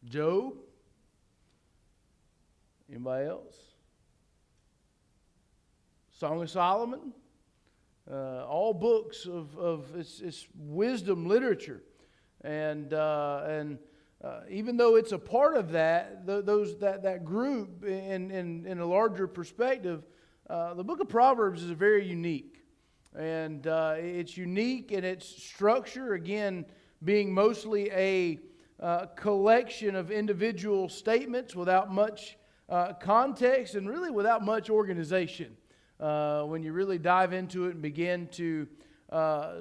Job? Anybody else? Song of Solomon? All books of it's wisdom literature, and even though it's a part of that, that group in a larger perspective, the book of Proverbs is very unique, and it's unique in its structure. Again, being mostly a collection of individual statements without much context and really without much organization. When you really dive into it and begin to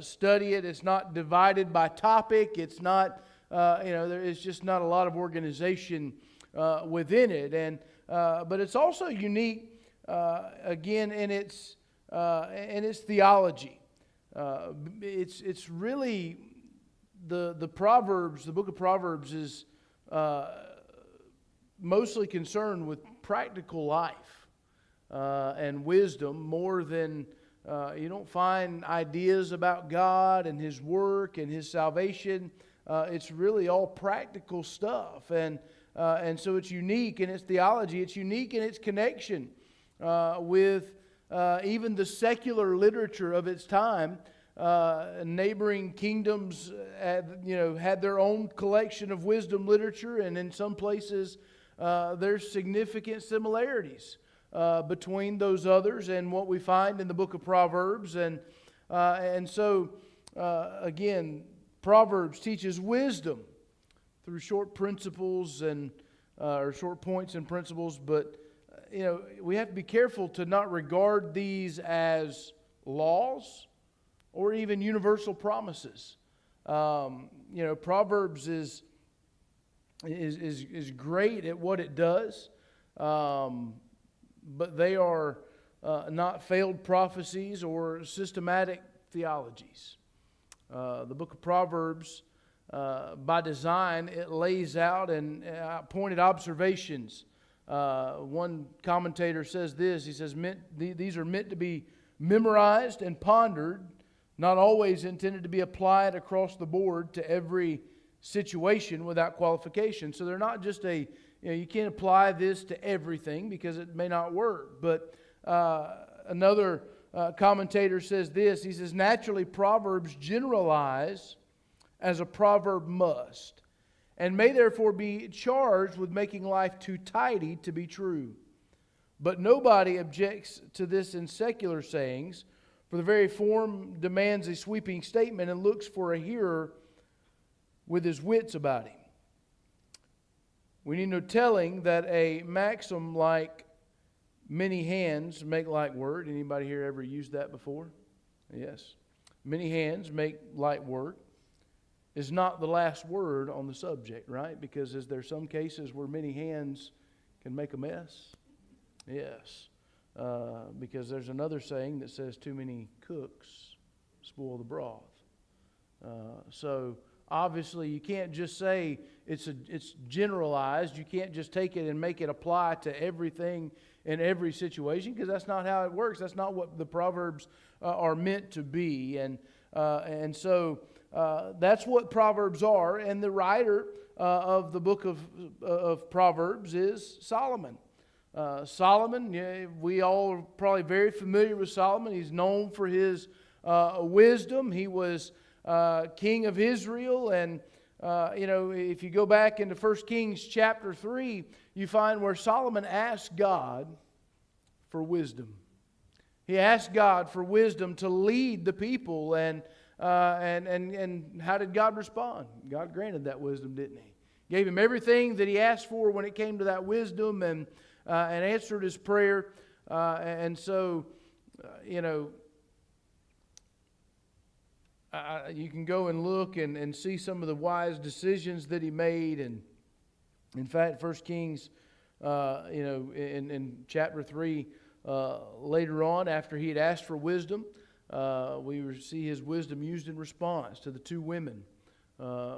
study it, it's not divided by topic. It's not, it's just not a lot of organization within it. And but it's also unique, again, in its theology. It's really the Proverbs. The book of Proverbs is mostly concerned with practical life. And wisdom more than you don't find ideas about God and His work and His salvation. It's really all practical stuff, and so it's unique in its theology. It's unique in its connection with even the secular literature of its time. Neighboring kingdoms had their own collection of wisdom literature, and in some places there's significant similarities between those others and what we find in the book of Proverbs. And so, again, Proverbs teaches wisdom through short principles or short points and principles. But, we have to be careful to not regard these as laws or even universal promises. Proverbs is great at what it does. But they are not failed prophecies or systematic theologies. The book of Proverbs, by design, it lays out and pointed observations. One commentator says this. He says, these are meant to be memorized and pondered, not always intended to be applied across the board to every situation without qualification. So they're not just you can't apply this to everything because it may not work. But another commentator says this. He says, naturally, Proverbs generalize as a proverb must, and may therefore be charged with making life too tidy to be true. But nobody objects to this in secular sayings, for the very form demands a sweeping statement and looks for a hearer with his wits about him. We need no telling that a maxim like many hands make light work. Anybody here ever used that before? Yes. Many hands make light work is not the last word on the subject, right? Because is there some cases where many hands can make a mess? Yes. Because there's another saying that says too many cooks spoil the broth. So obviously, you can't just say it's generalized. You can't just take it and make it apply to everything in every situation, because that's not how it works. That's not what the Proverbs are meant to be. And so that's what Proverbs are. And the writer of the book of Proverbs is Solomon. Solomon, we all are probably very familiar with Solomon. He's known for his wisdom. He was king of Israel, and if you go back into 1 Kings chapter 3, you find where Solomon asked God for wisdom. He asked God for wisdom to lead the people, and how did God respond? God granted that wisdom, didn't He? Gave him everything that he asked for when it came to that wisdom, and answered his prayer. And so, you can go and look and see some of the wise decisions that he made. And in fact, 1 Kings, in chapter 3, later on, after he had asked for wisdom, we see his wisdom used in response to the two women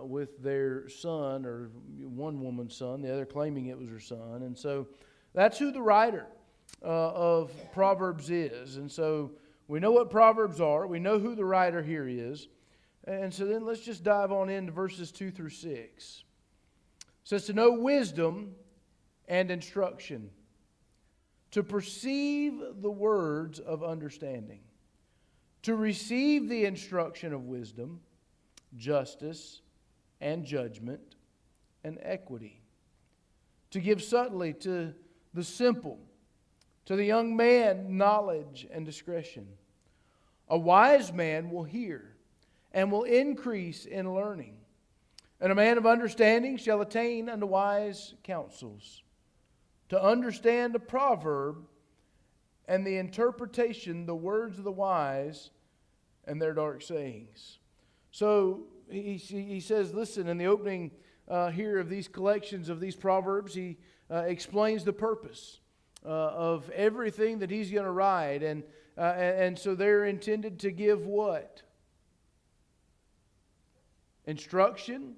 with their son, or one woman's son, the other claiming it was her son. And so that's who the writer of Proverbs is. And so we know what Proverbs are. We know who the writer here is. And so then let's just dive on into verses 2 through 6. says to know wisdom and instruction, to perceive the words of understanding, to receive the instruction of wisdom, justice, and judgment, and equity, to give subtly to the simple, to the young man knowledge and discretion. A wise man will hear and will increase in learning, and a man of understanding shall attain unto wise counsels. To understand a proverb and the interpretation, the words of the wise and their dark sayings. So he says, listen, in the opening here of these collections of these proverbs, he explains the purpose of everything that he's going to write. And so they're intended to give what? Instruction,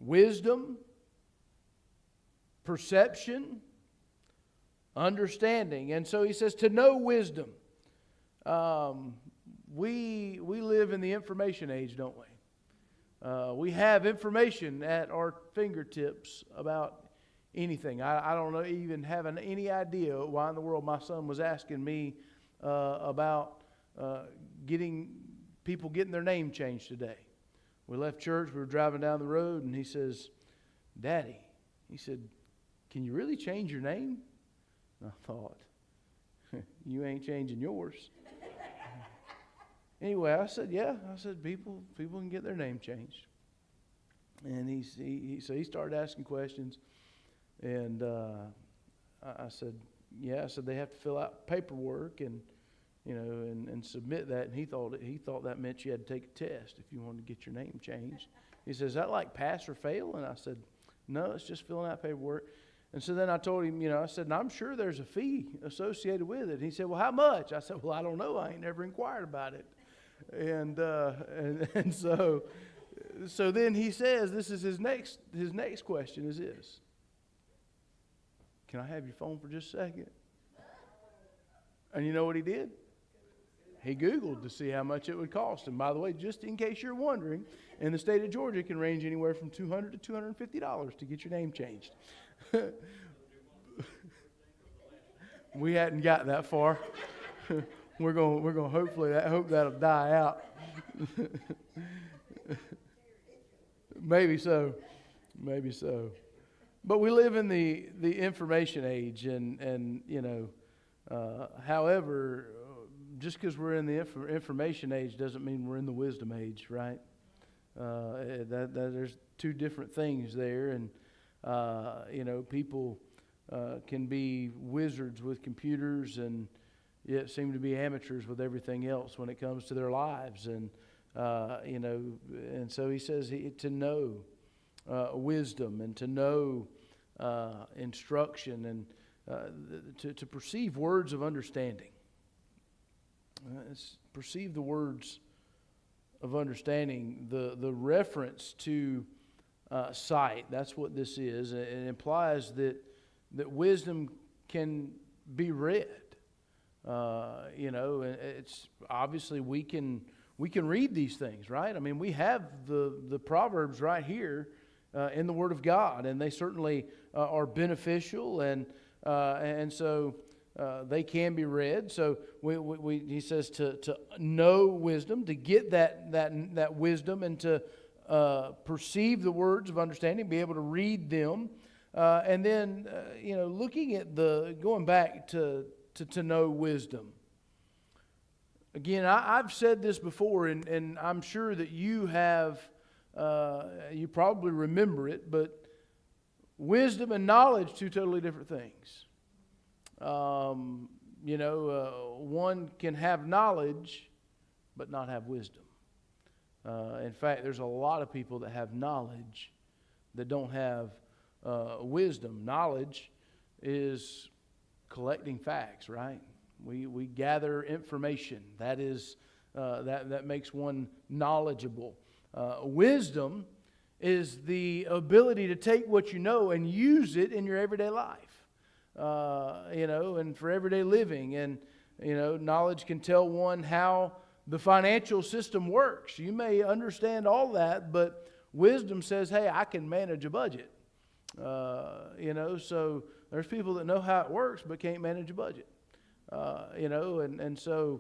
wisdom, perception, understanding. And so he says to know wisdom. We live in the information age, don't we? We have information at our fingertips about anything. I don't even have any idea why in the world my son was asking me about getting their name changed today. We left church, we were driving down the road, and he says, Daddy, he said, can you really change your name? And I thought, you ain't changing yours. Anyway, I said, yeah. I said, people can get their name changed. And so he started asking questions. And I said, yeah. I said, they have to fill out paperwork and submit that. And he thought that meant you had to take a test if you wanted to get your name changed. He says, is that like pass or fail? And I said, no, it's just filling out paperwork. And so then I told him, I said, and I'm sure there's a fee associated with it. And he said, well, how much? I said, well, I don't know. I ain't never inquired about it. And so then he says, this is his next question is this. Can I have your phone for just a second? And you know what he did? He Googled to see how much it would cost. And by the way, just in case you're wondering, in the state of Georgia, it can range anywhere from $200 to $250 to get your name changed. We hadn't got that far. We're going hopefully hope that'll die out. Maybe so. But we live in the information age, and however, just because we're in the information age doesn't mean we're in the wisdom age, right? There's two different things there, and people can be wizards with computers and yet seem to be amateurs with everything else when it comes to their lives. And so he says to know wisdom and to know instruction and to perceive words of understanding. Perceive the words of understanding. The reference to sight, that's what this is. It implies that wisdom can be read. It's obviously we can read these things, right? I mean, we have the Proverbs right here in the Word of God, and they certainly are beneficial, and so they can be read. So he says to know wisdom, to get that wisdom, and to perceive the words of understanding, be able to read them, and then looking at going back to know wisdom. Again, I've said this before, and I'm sure that you have. You probably remember it, but wisdom and knowledge, two totally different things. One can have knowledge, but not have wisdom. In fact, there's a lot of people that have knowledge that don't have wisdom. Knowledge is collecting facts, right? We gather information. That is that makes one knowledgeable. Wisdom is the ability to take what you know and use it in your everyday life, and for everyday living. And knowledge can tell one how the financial system works. You may understand all that, but Wisdom says, hey, I can manage a budget. So there's people that know how it works but can't manage a budget. And so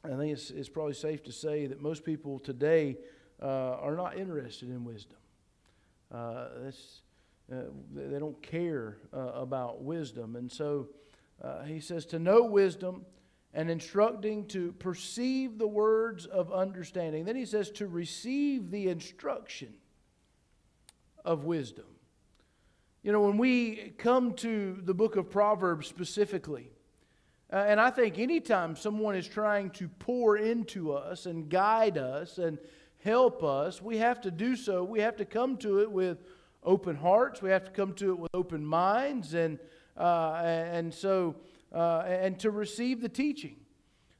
I think it's probably safe to say that most people today are not interested in wisdom. They don't care about wisdom. And so he says to know wisdom and instructing to perceive the words of understanding. Then he says to receive the instruction of wisdom. When we come to the book of Proverbs specifically, and I think anytime someone is trying to pour into us and guide us and help us, we have to do so. We have to come to it with open hearts. We have to come to it with open minds, and to receive the teaching.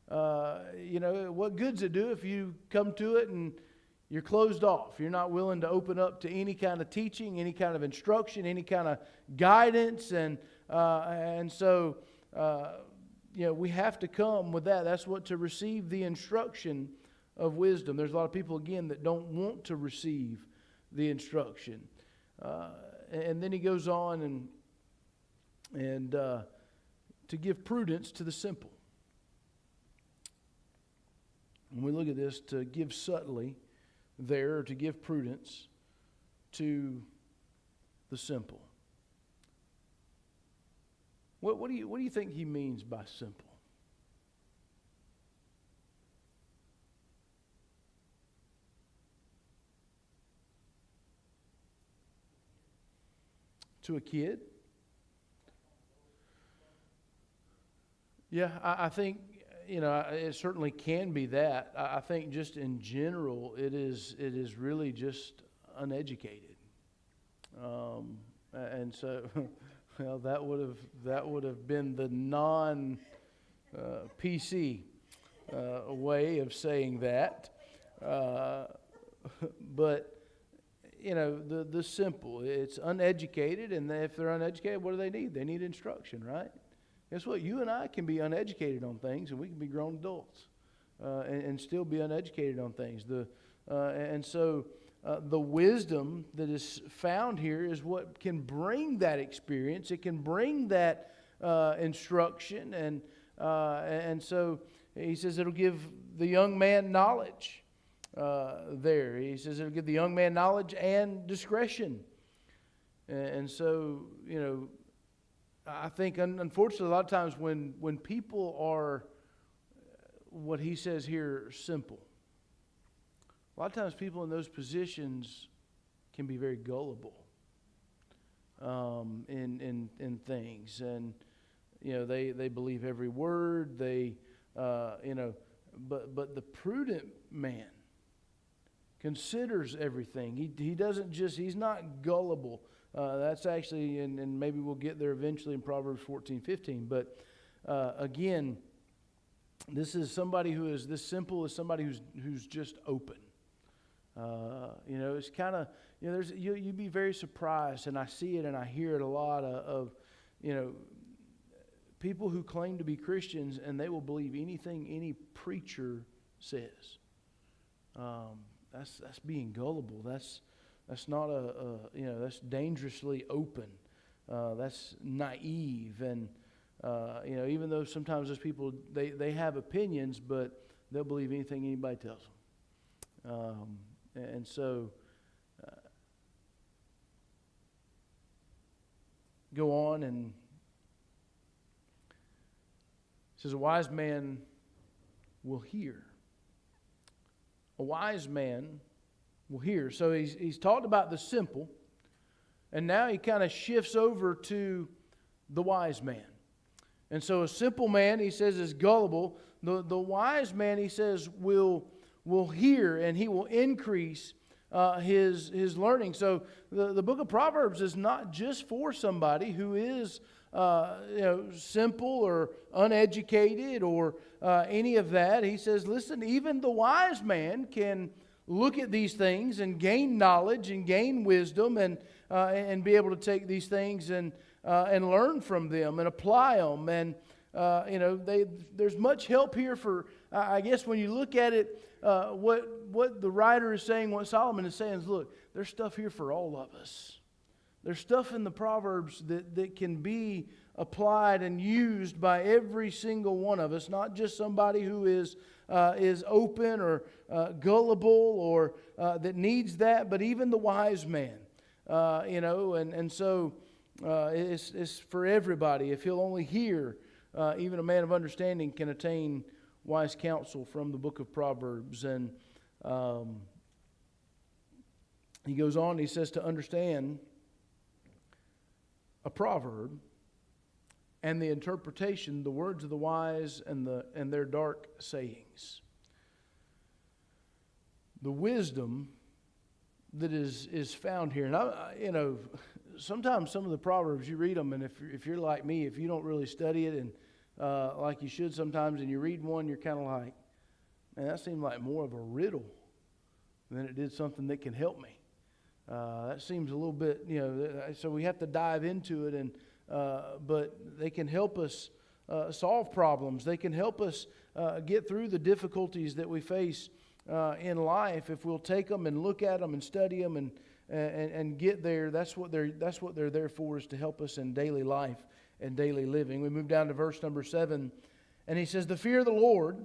What good's it do if you come to it and you're closed off? You're not willing to open up to any kind of teaching, any kind of instruction, any kind of guidance, we have to come with that. That's what to receive the instruction of wisdom. There's a lot of people, again, that don't want to receive the instruction. And then he goes on and to give prudence to the simple. When we look at this, to give subtly there, or to give prudence to the simple. What do you think he means by simple? To a kid? Yeah, I think, it certainly can be that. I think just in general, it is really just uneducated. And so, well, that would have been the non-PC way of saying that. But the simple, it's uneducated, and if they're uneducated, what do they need? They need instruction, right? Guess what? You and I can be uneducated on things, and we can be grown adults and still be uneducated on things. The wisdom that is found here is what can bring that experience. It can bring that instruction, and so he says it'll give the young man knowledge. There, he says it'll give the young man knowledge and discretion, and so I think unfortunately a lot of times when people are what he says here simple. A lot of times people in those positions can be very gullible in things, and they believe every word. But the prudent man considers everything. He doesn't he's not gullible. That's actually, and maybe we'll get there eventually in Proverbs 14:15. But again, this is somebody who is this simple is somebody who's just open. It's kind of, you'd be very surprised, and I see it and I hear it a lot of people who claim to be Christians and they will believe anything any preacher says. That's being gullible. That's not that's dangerously open. That's naive, and even though sometimes those people they have opinions, but they'll believe anything anybody tells them. And so, go on, and it says, a wise man will hear. A wise man will hear. So he's talked about the simple, and now he kind of shifts over to the wise man. And so a simple man, he says, is gullible. The wise man, he says, will hear, and he will increase his learning. So the book of Proverbs is not just for somebody who is simple or uneducated or any of that. He says, listen, even the wise man can look at these things and gain knowledge and gain wisdom and be able to take these things and learn from them and apply them. And There's much help here for, I guess when you look at it, what the writer is saying, what Solomon is saying is, look, there's stuff here for all of us. There's stuff in the Proverbs that can be applied and used by every single one of us, not just somebody who is open or gullible or that needs that, but even the wise man. So it's for everybody. If he'll only hear, even a man of understanding can attain wise counsel from the book of Proverbs. And he goes on, he says, to understand a proverb and the interpretation, the words of the wise and their dark sayings. The wisdom that is found here. And sometimes some of the Proverbs, you read them, and if you're like me, if you don't really study it, and like you should sometimes, and you read one, you're kind of like, man, that seemed like more of a riddle than it did something that can help me. That seems a little bit, so we have to dive into it, but they can help us solve problems. They can help us get through the difficulties that we face in life if we'll take them and look at them and study them and get there. That's what they're there for, is to help us in daily life and daily living. We move down to verse number 7, and he says, "The fear of the Lord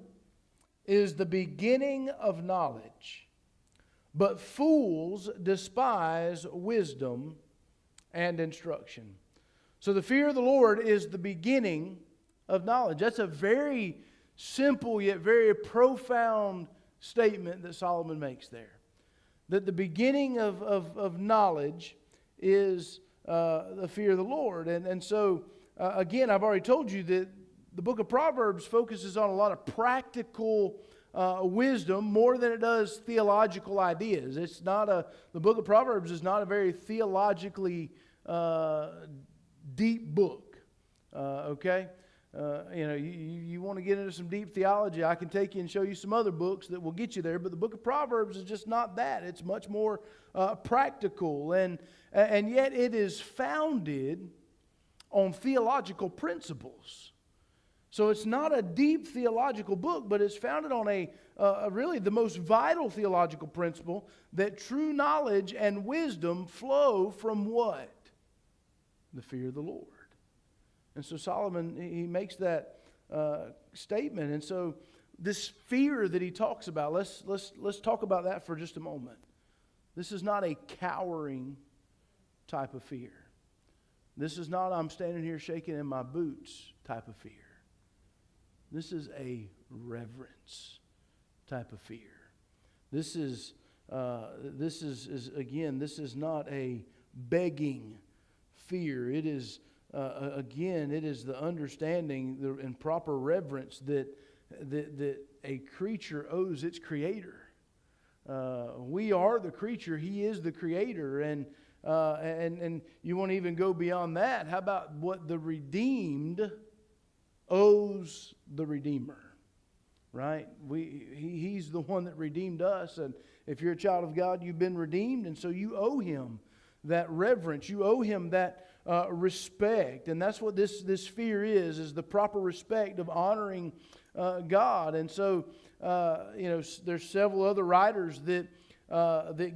is the beginning of knowledge, but fools despise wisdom and instruction." So the fear of the Lord is the beginning of knowledge. That's a very simple yet very profound statement that Solomon makes there. That the beginning of knowledge is the fear of the Lord. And so, again, I've already told you that the book of Proverbs focuses on a lot of practical wisdom more than it does theological ideas. The book of Proverbs is not a very theologically deep book. Okay? You want to get into some deep theology, I can take you and show you some other books that will get you there, but the book of Proverbs is just not that. It's much more practical, and yet it is founded on theological principles. So it's not a deep theological book, but it's founded on really the most vital theological principle, that true knowledge and wisdom flow from what? The fear of the Lord. And so Solomon, he makes that statement. And so this fear that he talks about, let's talk about that for just a moment. This is not a cowering type of fear. This is not, I'm standing here shaking in my boots type of fear. This is a reverence type of fear. This is not a begging fear. It is, it is the understanding and proper reverence that a creature owes its creator. We are the creature. He is the creator. And you want to even go beyond that. How about what the redeemed owes the Redeemer? Right? He's the one that redeemed us. And if you're a child of God, you've been redeemed. And so you owe Him that reverence. You owe Him that respect. And that's what this fear is the proper respect of honoring God. And so, there's several other writers that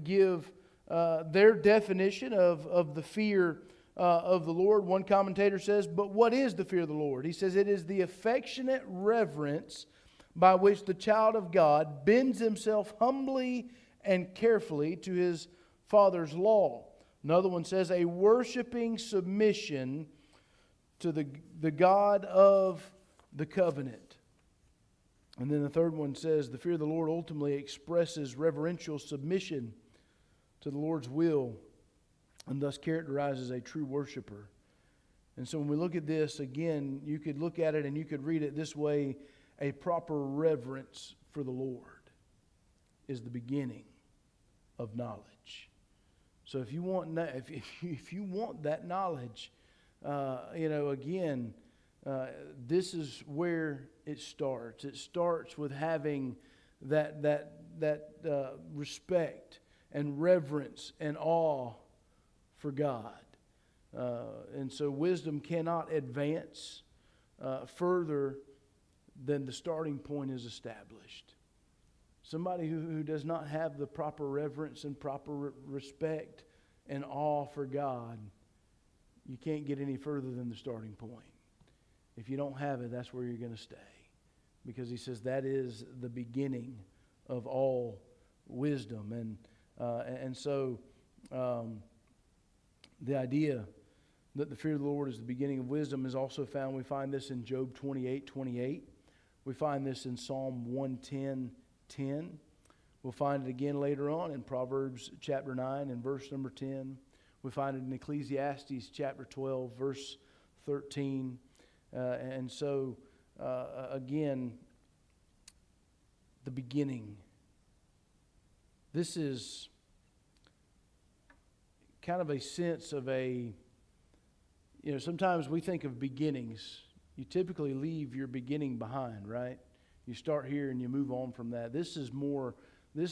give their definition of the fear of the Lord. One commentator says, but what is the fear of the Lord? He says, it is the affectionate reverence by which the child of God bends himself humbly and carefully to his Father's law. Another one says, a worshiping submission to the God of the covenant. And then the third one says, the fear of the Lord ultimately expresses reverential submission to the Lord's will, and thus characterizes a true worshiper. And so when we look at this, again, you could look at it and you could read it this way: a proper reverence for the Lord is the beginning of knowledge. So if you want if you want that knowledge, this is where it starts. It starts with having that respect and reverence and awe for God. And so wisdom cannot advance further than the starting point is established. Somebody who does not have the proper reverence and proper respect and awe for God, you can't get any further than the starting point. If you don't have it, that's where you're going to stay. Because he says that is the beginning of all wisdom. And so the idea that the fear of the Lord is the beginning of wisdom is also found. We find this in Job 28:28. We find this in Psalm 110:10. We'll find it again later on in Proverbs chapter 9 and verse number 10. We find it in Ecclesiastes chapter 12, verse 13. And so, again, the beginning. This is kind of a sense of sometimes we think of beginnings. You typically leave your beginning behind, right? You start here and you move on from that. This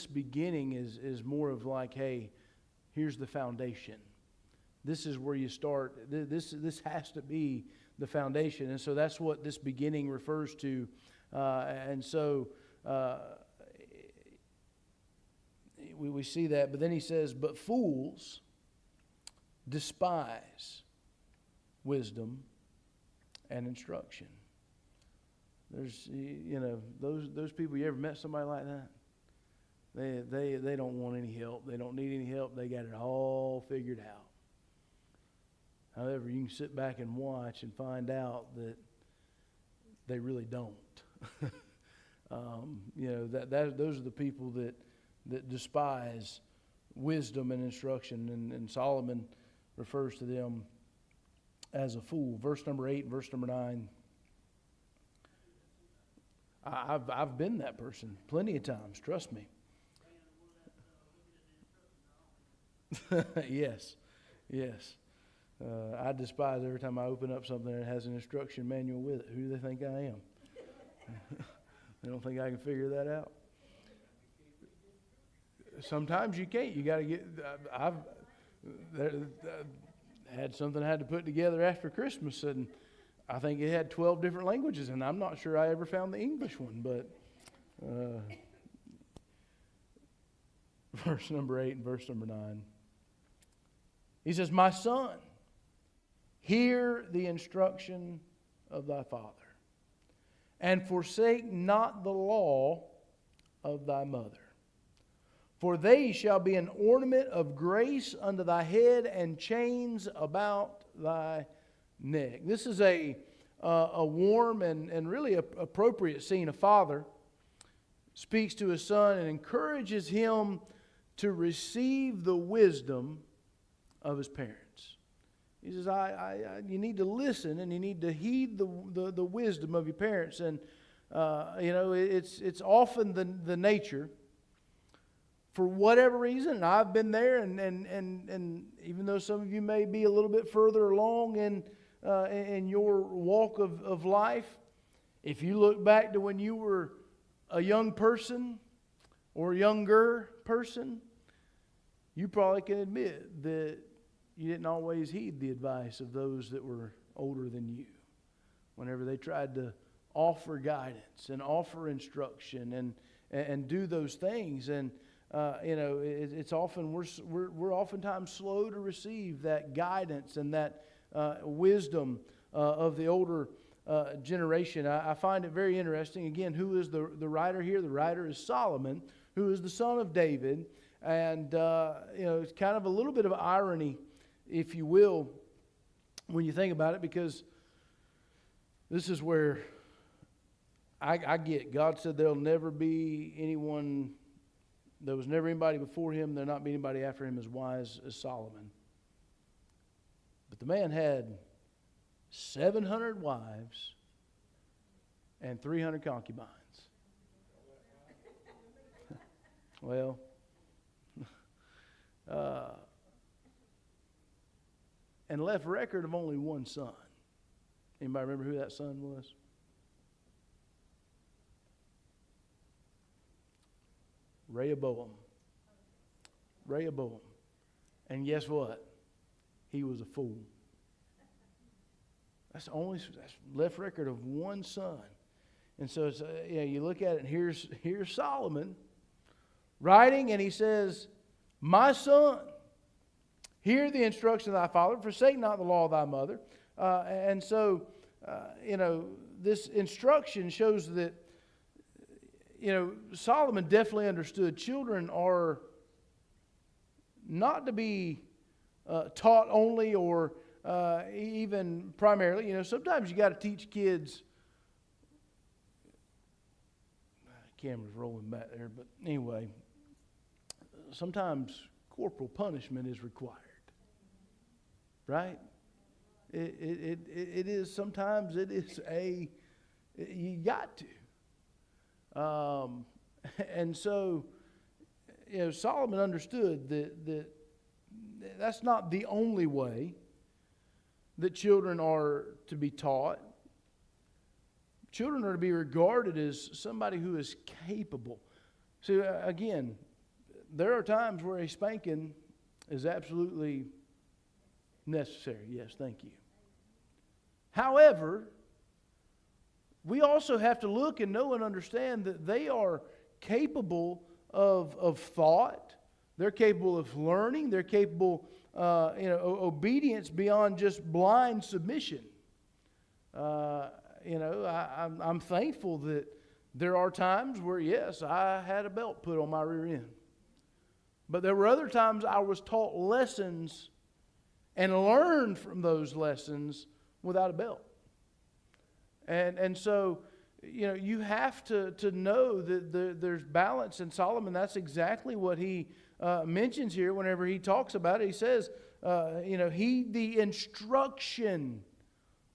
beginning is more of like, hey, here's the foundation. This is where you start. This has to be the foundation. And so that's what this beginning refers to. And so we see that. But then he says, but fools despise wisdom and instruction. There's, those people, you ever met somebody like that? They don't want any help. They don't need any help. They got it all figured out. However, you can sit back and watch and find out that they really don't. Those are the people that despise wisdom and instruction, and Solomon refers to them as a fool. Verse number 8 and verse number 9. I've been that person plenty of times. Trust me. Yes. I despise every time I open up something that has an instruction manual with it. Who do they think I am? They don't think I can figure that out. Sometimes you can't. You got to get. I've had something I had to put together after Christmas, and I think it had 12 different languages, and I'm not sure I ever found the English one. But verse number 8 and verse number 9. He says, my son, hear the instruction of thy father, and forsake not the law of thy mother. For they shall be an ornament of grace unto thy head, and chains about thy neck. This is a warm and really appropriate scene. A father speaks to his son and encourages him to receive the wisdom of his parents. He says, you need to listen and you need to heed the wisdom of your parents. And it's often the nature, for whatever reason, and I've been there, and even though some of you may be a little bit further along in your walk of life, if you look back to when you were a young person or a younger person, you probably can admit that you didn't always heed the advice of those that were older than you whenever they tried to offer guidance and offer instruction and do those things. And it's often we're oftentimes slow to receive that guidance and that wisdom of the older generation. I find it very interesting. Again, who is the writer here? The writer is Solomon, who is the son of David. And it's kind of a little bit of irony, if you will, when you think about it, because this is where I get. God said there'll never be anyone. There was never anybody before him. There'll not be anybody after him as wise as Solomon. But the man had 700 wives and 300 concubines. Well, and left record of only one son. Anybody remember who that son was? Rehoboam. And guess what? He was a fool. That's left record of one son. And so it's, you look at it, and here's Solomon writing, and he says, my son, hear the instruction of thy father, forsake not the law of thy mother. And so, this instruction shows that, Solomon definitely understood children are not to be taught only or even primarily. Sometimes you got to teach kids. Camera's rolling back there, but anyway, sometimes corporal punishment is required, right? It is, sometimes it is you got to. And so, Solomon understood that that's not the only way that children are to be taught. Children are to be regarded as somebody who is capable. See, again, there are times where a spanking is absolutely necessary. Yes, thank you. However, we also have to look and know and understand that they are capable of thought. They're capable of learning. They're capable, obedience beyond just blind submission. I'm thankful that there are times where, yes, I had a belt put on my rear end. But there were other times I was taught lessons and learned from those lessons without a belt. And so, you have to know that there's balance in Solomon. That's exactly what he mentions here whenever he talks about it. He says, heed the instruction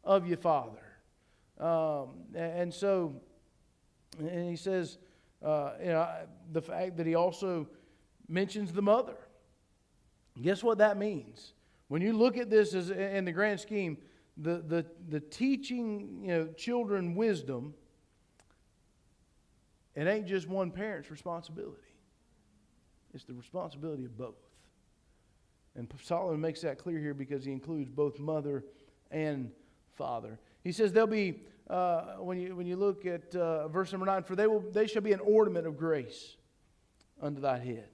of your father. And he says, the fact that he also mentions the mother. Guess what that means? When you look at this as in the grand scheme, the teaching children wisdom, it ain't just one parent's responsibility. It's the responsibility of both. And Solomon makes that clear here because he includes both mother and father. He says they'll be, when you look at verse number 9, for they shall be an ornament of grace unto thy head.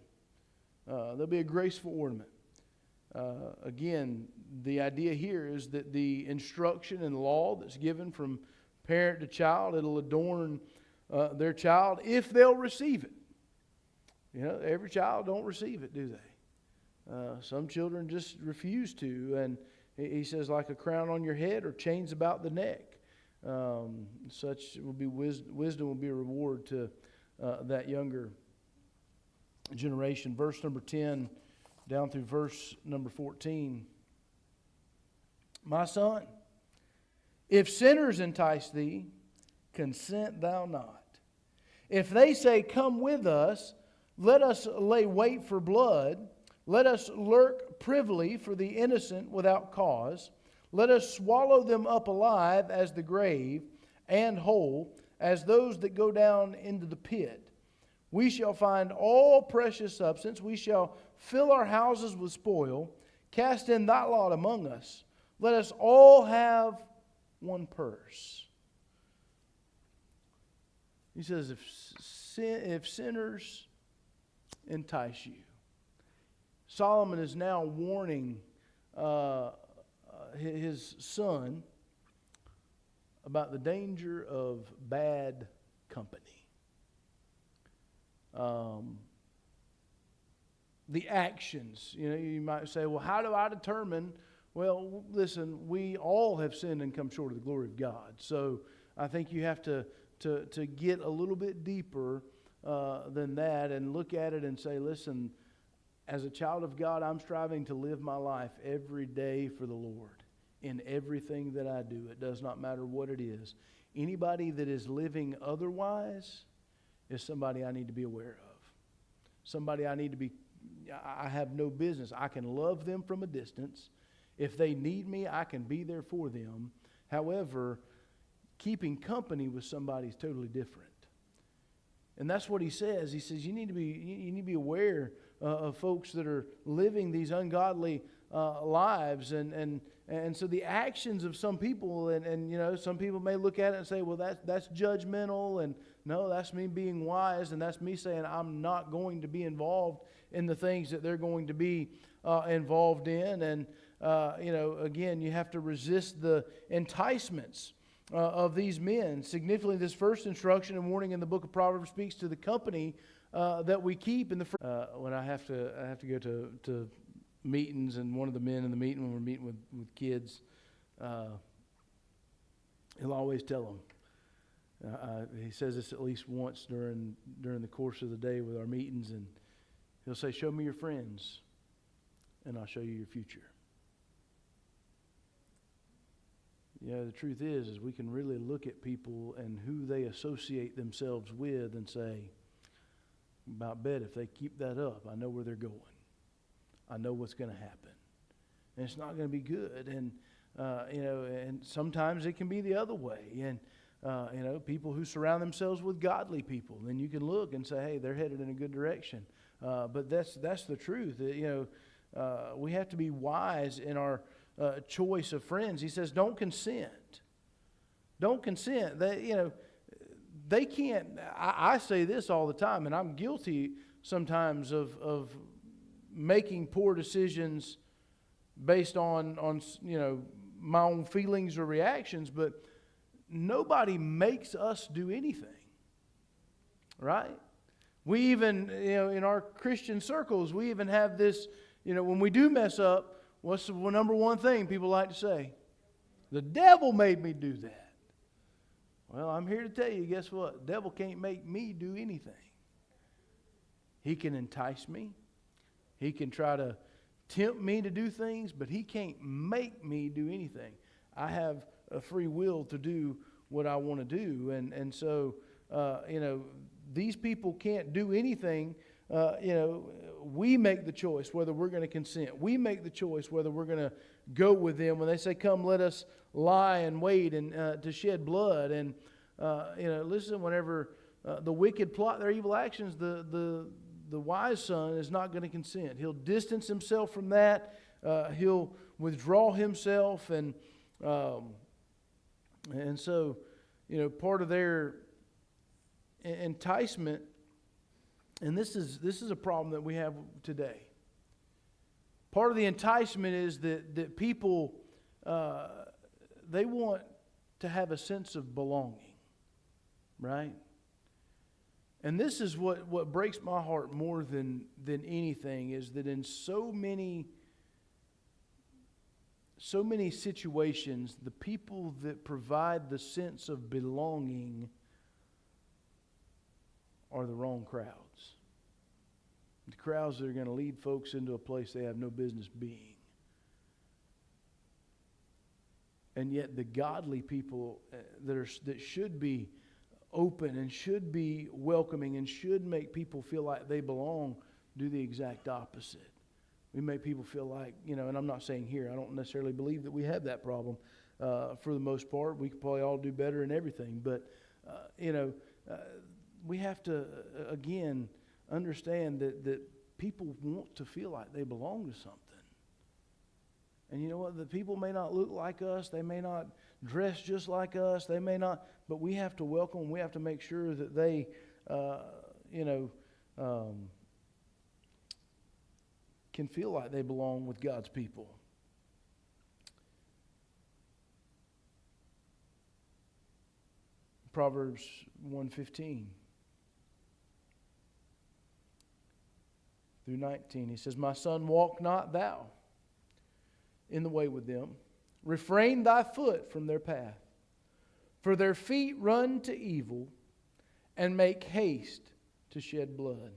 They'll be a graceful ornament. Again, the idea here is that the instruction and law that's given from parent to child, it'll adorn their child if they'll receive it. Every child don't receive it, do they? Some children just refuse to, and he says, like a crown on your head or chains about the neck. Such will be wisdom will be a reward to that younger generation. Verse number 10 down through verse number 14. My son, if sinners entice thee, consent thou not. If they say, come with us, let us lay wait for blood. Let us lurk privily for the innocent without cause. Let us swallow them up alive as the grave, and whole as those that go down into the pit. We shall find all precious substance. We shall fill our houses with spoil. Cast in thy lot among us. Let us all have one purse. He says, if sinners entice you. Solomon is now warning his son about the danger of bad company. The actions. You might say, well, how do I determine? Well, listen, we all have sinned and come short of the glory of God. So I think you have to get a little bit deeper than that and look at it and say, listen, as a child of God, I'm striving to live my life every day for the Lord in everything that I do. It does not matter what it is. Anybody that is living otherwise is somebody I need to be aware of. Somebody I have no business. I can love them from a distance. If they need me, I can be there for them. However, keeping company with somebody is totally different. And that's what he says. He says you need to be aware of folks that are living these ungodly lives. And so the actions of some people, and you know, some people may look at it and say, well, that's judgmental, and no, that's me being wise, and that's me saying I'm not going to be involved in the things that they're going to be involved in. And you know, again, you have to resist the enticements of these men. Significantly, this first instruction and warning in the book of Proverbs speaks to the company that we keep in the. When I have to go to meetings, and one of the men in the meeting, when we're meeting with kids, he'll always tell them. He says this at least once during the course of the day with our meetings, and he'll say, "Show me your friends, and I'll show you your future." Yeah, the truth is we can really look at people and who they associate themselves with and say, about bet if they keep that up, I know where they're going. I know what's going to happen. And it's not going to be good. And, you know, and sometimes it can be the other way. And, you know, people who surround themselves with godly people, then you can look and say, hey, they're headed in a good direction. But that's the truth. You know, we have to be wise in our choice of friends. He says, don't consent. Don't consent. They, you know, they can't. I say this all the time, and I'm guilty sometimes of making poor decisions based on you know, my own feelings or reactions. But nobody makes us do anything, right? We even, you know, in our Christian circles, we even have this. You know, when we do mess up, what's the number one thing people like to say? The devil made me do that. Well, I'm here to tell you, guess what? The devil can't make me do anything. He can entice me. He can try to tempt me to do things, but he can't make me do anything. I have a free will to do what I want to do. And so, you know, these people can't do anything. You know, we make the choice whether we're going to consent. We make the choice whether we're going to go with them. When they say, come, let us lie and wait and to shed blood. And, you know, listen, whenever the wicked plot their evil actions, the wise son is not going to consent. He'll distance himself from that. He'll withdraw himself. And so, you know, part of their enticement, and this is a problem that we have today. Part of the enticement is that people, they want to have a sense of belonging, right? And this is what breaks my heart more than anything, is that in so many situations, the people that provide the sense of belonging are the wrong crowds. The crowds that are going to lead folks into a place they have no business being. And yet the godly people that should be open and should be welcoming and should make people feel like they belong do the exact opposite. We make people feel like, you know, and I'm not saying here, I don't necessarily believe that we have that problem for the most part. We could probably all do better in everything. But, you know, we have to, again, understand that people want to feel like they belong to something. And you know what? The people may not look like us. They may not dress just like us. They may not, but we have to welcome them. We have to make sure that they, you know, can feel like they belong with God's people. Proverbs 1:15 through 19. He says, my son, walk not thou in the way with them. Refrain thy foot from their path. For their feet run to evil and make haste to shed blood.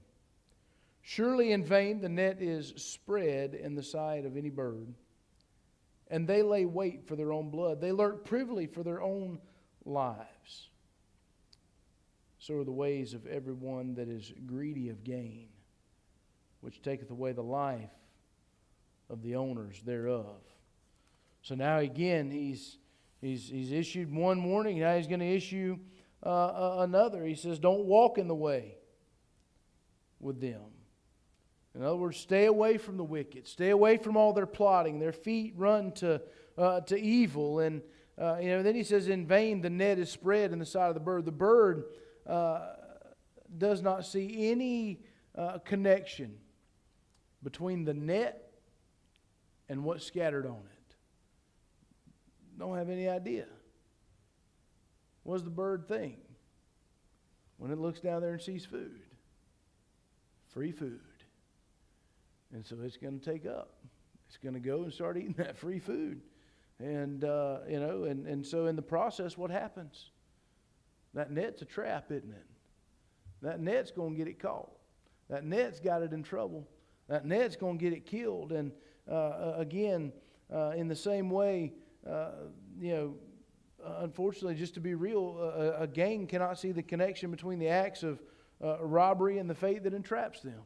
Surely in vain the net is spread in the sight of any bird, and they lay wait for their own blood. They lurk privily for their own lives. So are the ways of everyone that is greedy of gain, which taketh away the life of the owners thereof. So now again, he's issued one warning. Now he's going to issue another. He says, don't walk in the way with them. In other words, stay away from the wicked. Stay away from all their plotting. Their feet run to evil. And then he says, in vain the net is spread in the sight of the bird. The bird does not see any connection between the net and what's scattered on it. Don't have any idea. What does the bird think when it looks down there and sees food? Free food. And so it's going to take up. It's going to go and start eating that free food. And, and so in the process, what happens? That net's a trap, isn't it? That net's going to get it caught. That net's got it in trouble. That net's going to get it killed. And again, in the same way, unfortunately, just to be real, a gang cannot see the connection between the acts of robbery and the fate that entraps them.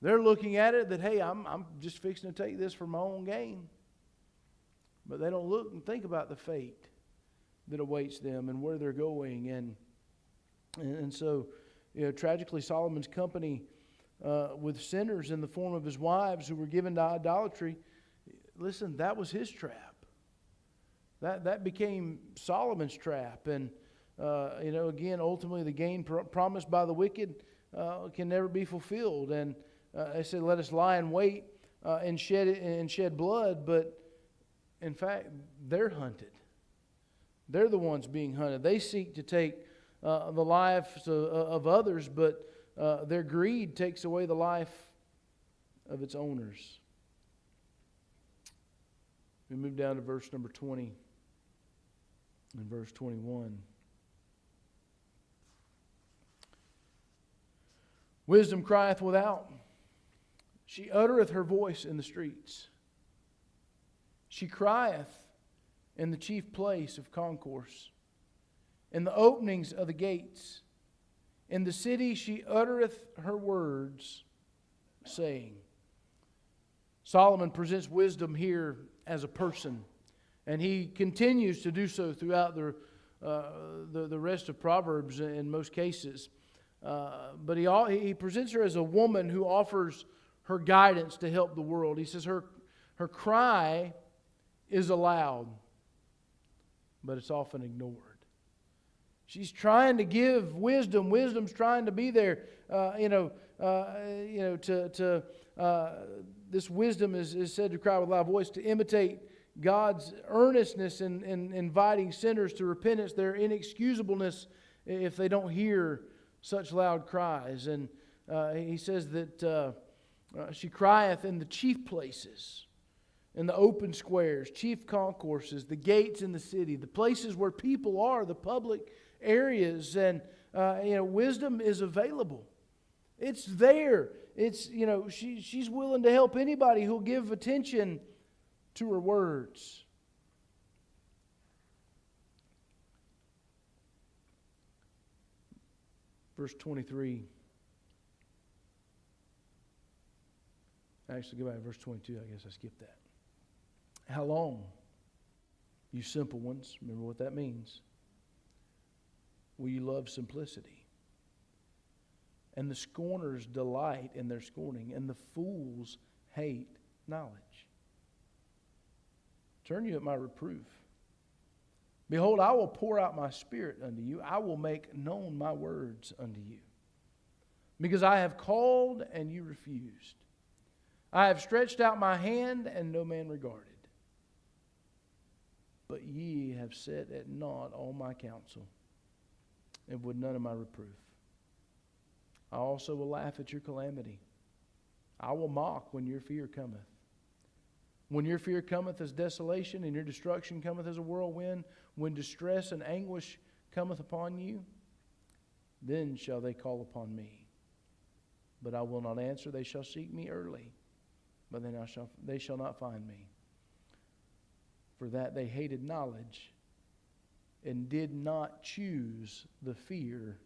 They're looking at it that, hey, I'm just fixing to take this for my own gain. But they don't look and think about the fate that awaits them and where they're going. And so, tragically, Solomon's company with sinners in the form of his wives who were given to idolatry, listen, that was his trap. That became Solomon's trap. And, again, ultimately the gain promised by the wicked can never be fulfilled. And they said, let us lie in wait and shed blood. But, in fact, they're hunted. They're the ones being hunted. They seek to take the lives of others, but their greed takes away the life of its owners. We move down to verse number 20 and verse 21. Wisdom crieth without. She uttereth her voice in the streets. She crieth in the chief place of concourse, in the openings of the gates. In the city she uttereth her words, saying. Solomon presents wisdom here as a person, and he continues to do so throughout the rest of Proverbs in most cases. But he presents her as a woman who offers her guidance to help the world. He says her cry is aloud, but it's often ignored. She's trying to give wisdom. Wisdom's trying to be there. This wisdom is said to cry with a loud voice to imitate God's earnestness in inviting sinners to repentance, their inexcusableness if they don't hear such loud cries. And he says that she crieth in the chief places, in the open squares, chief concourses, the gates in the city, the places where people are, the public areas. And wisdom is available. It's there. It's she's willing to help anybody who'll give attention to her words. Verse 23. Actually, go back to verse 22. I guess I skipped that. How long, you simple ones, remember what that means, will you love simplicity? And the scorners delight in their scorning, and the fools hate knowledge. Turn you at my reproof. Behold, I will pour out my spirit unto you. I will make known my words unto you. Because I have called, and you refused. I have stretched out my hand, and no man regarded. But ye have set at naught all my counsel, and would none of my reproof. I also will laugh at your calamity. I will mock when your fear cometh. When your fear cometh as desolation, and your destruction cometh as a whirlwind, when distress and anguish cometh upon you, then shall they call upon me. But I will not answer. They shall seek me early, but they shall not find me. For that they hated knowledge, and did not choose the fear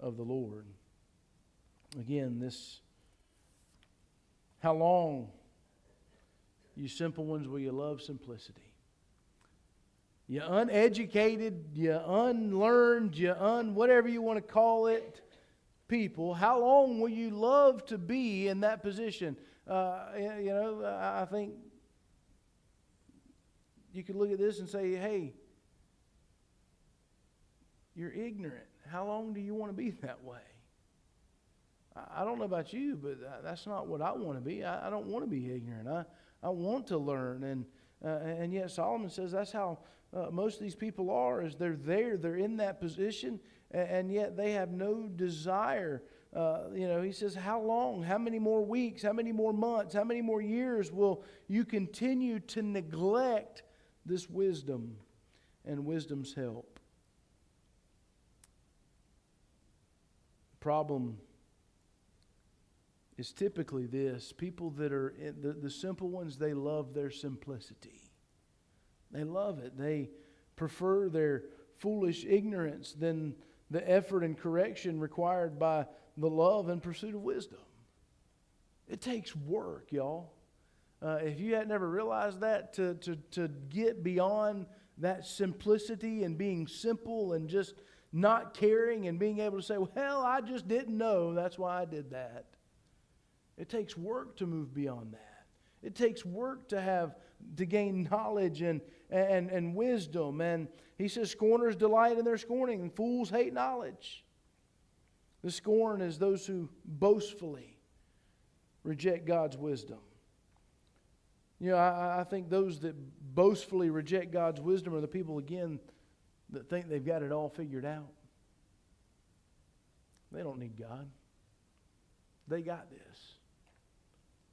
of the Lord. Again, how long, you simple ones, will you love simplicity? You uneducated, you unlearned, whatever you want to call it, people, how long will you love to be in that position? I think you could look at this and say, hey, you're ignorant. How long do you want to be that way? I don't know about you, but that's not what I want to be. I don't want to be ignorant. I want to learn. And yet Solomon says that's how most of these people are, is they're in that position, and yet they have no desire. He says, how long, how many more weeks, how many more months, how many more years will you continue to neglect this wisdom and wisdom's help? The problem is typically this: people that are the simple ones, they love their simplicity. They love it. They prefer their foolish ignorance than the effort and correction required by the love and pursuit of wisdom. It takes work, y'all. If you had never realized that, to get beyond that simplicity and being simple and just not caring and being able to say, well, I just didn't know, that's why I did that. It takes work to move beyond that. It takes work to gain knowledge and wisdom. And he says, scorners delight in their scorning, and fools hate knowledge. The scorn is those who boastfully reject God's wisdom. I think those that boastfully reject God's wisdom are the people, again, that think they've got it all figured out. They don't need God. They got this.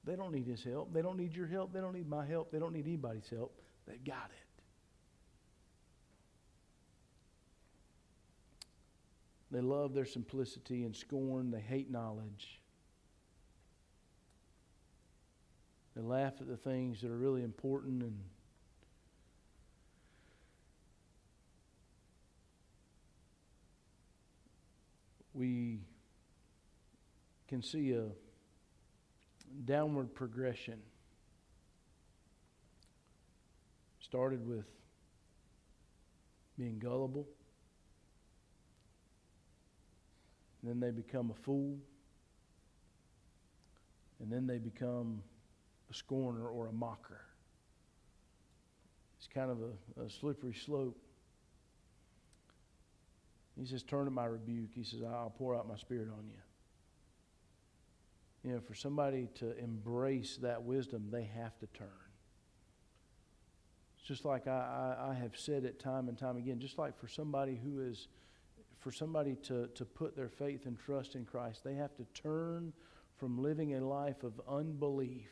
They don't need His help. They don't need your help. They don't need my help. They don't need anybody's help. They've got it. They love their simplicity and scorn. They hate knowledge. They laugh at the things that are really important, and we can see a downward progression. Started with being gullible. Then they become a fool. And then they become a scorner or a mocker. It's kind of a slippery slope. He says, turn to my rebuke. He says, I'll pour out my Spirit on you. For somebody to embrace that wisdom, they have to turn. It's just like I have said it time and time again, just like for somebody to put their faith and trust in Christ, they have to turn from living a life of unbelief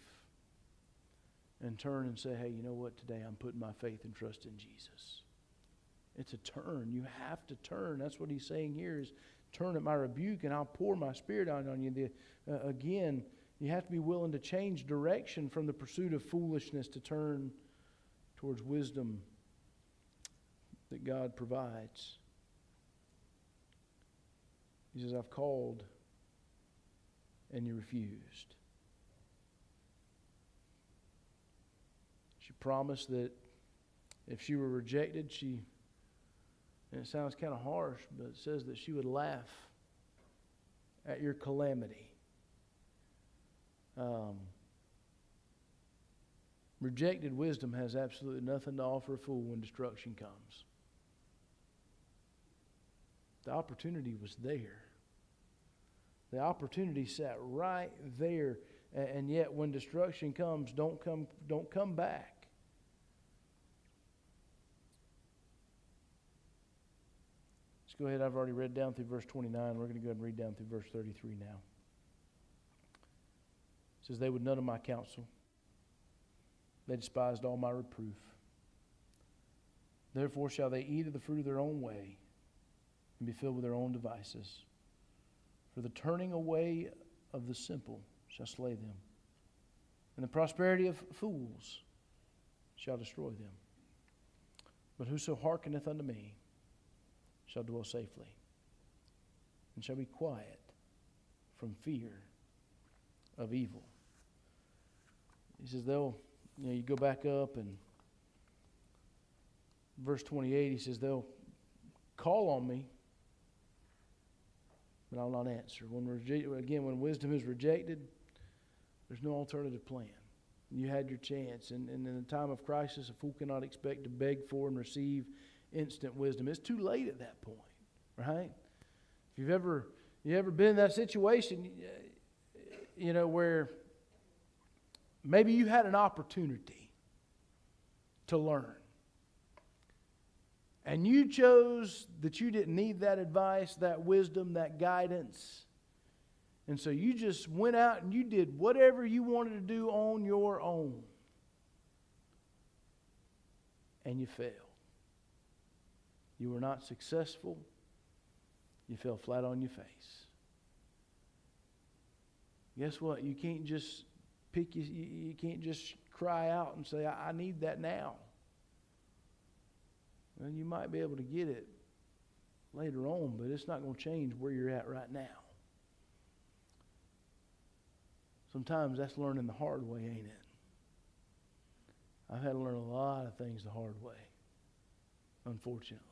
and turn and say, hey, you know what? Today I'm putting my faith and trust in Jesus. It's a turn. You have to turn. That's what he's saying here is, turn at my rebuke and I'll pour my Spirit out on you. Again, you have to be willing to change direction from the pursuit of foolishness to turn towards wisdom that God provides. He says, I've called and you refused. She promised that if she were rejected, and it sounds kind of harsh, but it says that she would laugh at your calamity. Rejected wisdom has absolutely nothing to offer a fool when destruction comes. The opportunity was there. The opportunity sat right there, and yet when destruction comes, don't come back. Let's go ahead. I've already read down through verse 29. We're going to go ahead and read down through verse 33 now. It says, they would none of my counsel. They despised all my reproof. Therefore shall they eat of the fruit of their own way and be filled with their own devices. For the turning away of the simple shall slay them, and the prosperity of fools shall destroy them. But whoso hearkeneth unto me shall dwell safely, and shall be quiet from fear of evil. He says you go back up and verse 28, he says they'll call on me, but I'll not answer. When wisdom is rejected, there's no alternative plan. You had your chance. And in the time of crisis, a fool cannot expect to beg for and receive instant wisdom. It's too late at that point, right? If you ever been in that situation, where maybe you had an opportunity to learn, and you chose that you didn't need that advice, that wisdom, that guidance. And so you just went out and you did whatever you wanted to do on your own. And you failed. You were not successful. You fell flat on your face. Guess what? You can't just you can't just cry out and say, I need that now. Well, you might be able to get it later on, but it's not going to change where you're at right now. Sometimes that's learning the hard way, ain't it? I've had to learn a lot of things the hard way, unfortunately.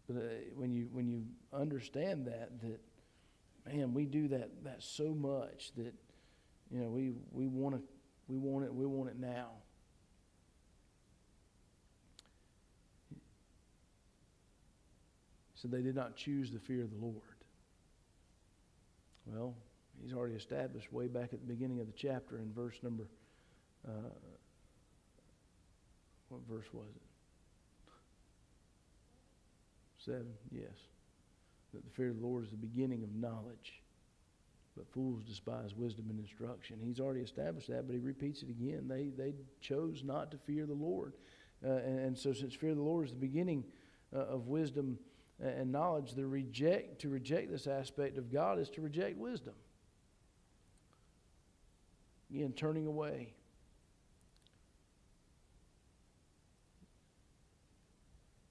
But when you understand that man, we do that so much that we want it now. So they did not choose the fear of the Lord. Well, he's already established way back at the beginning of the chapter in verse number, what verse was it? 7, yes. That the fear of the Lord is the beginning of knowledge, but fools despise wisdom and instruction. He's already established that, but he repeats it again. They chose not to fear the Lord. And so since fear of the Lord is the beginning of wisdom and knowledge, to reject this aspect of God is to reject wisdom. Again, turning away.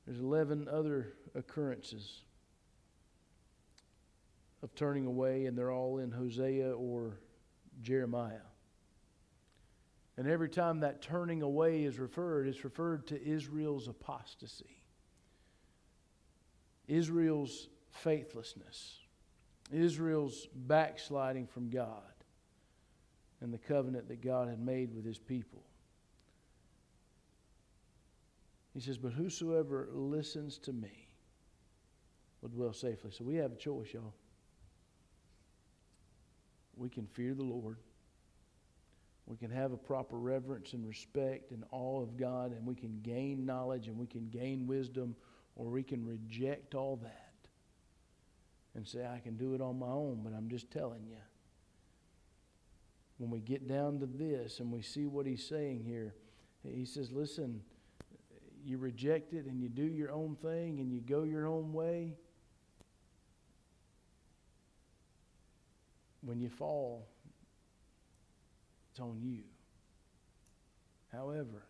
There's 11 other occurrences of turning away, and they're all in Hosea or Jeremiah. And every time that turning away is referred, it's referred to Israel's apostasy, Israel's faithlessness, Israel's backsliding from God and the covenant that God had made with his people. He says, but whosoever listens to me will dwell safely. So we have a choice, y'all. We can fear the Lord. We can have a proper reverence and respect and awe of God, and we can gain knowledge and we can gain wisdom, or we can reject all that and say, I can do it on my own. But I'm just telling you, when we get down to this and we see what he's saying here, he says, listen, you reject it and you do your own thing and you go your own way. When you fall, it's on you. However,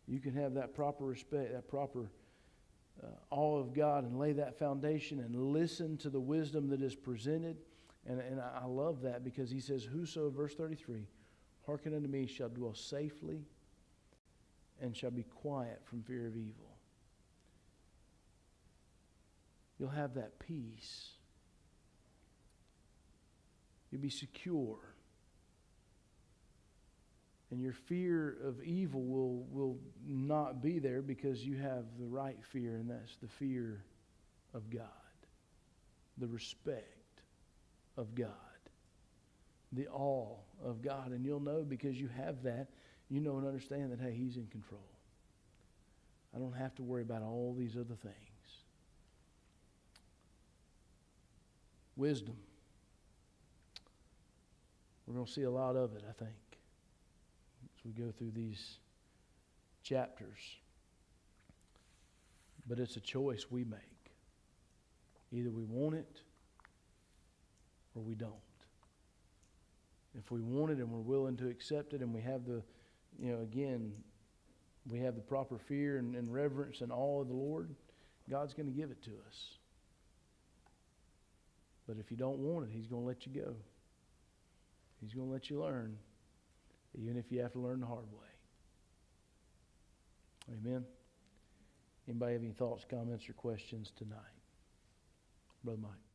you can have that proper respect, that proper awe of God, and lay that foundation and listen to the wisdom that is presented. And I love that, because he says, whoso, verse 33, hearken unto me shall dwell safely and shall be quiet from fear of evil. You'll have that peace. You'll be secure. And your fear of evil will not be there, because you have the right fear, and that's the fear of God, the respect of God, the awe of God. And you'll know, because you have that, you know and understand that, hey, he's in control. I don't have to worry about all these other things. Wisdom. We're going to see a lot of it, I think, as we go through these chapters. But it's a choice we make. Either we want it or we don't. If we want it and we're willing to accept it, and we have the, again, we have the proper fear and reverence and awe of the Lord, God's going to give it to us. But if you don't want it, he's going to let you go. He's going to let you learn, even if you have to learn the hard way. Amen? Anybody have any thoughts, comments, or questions tonight? Brother Mike.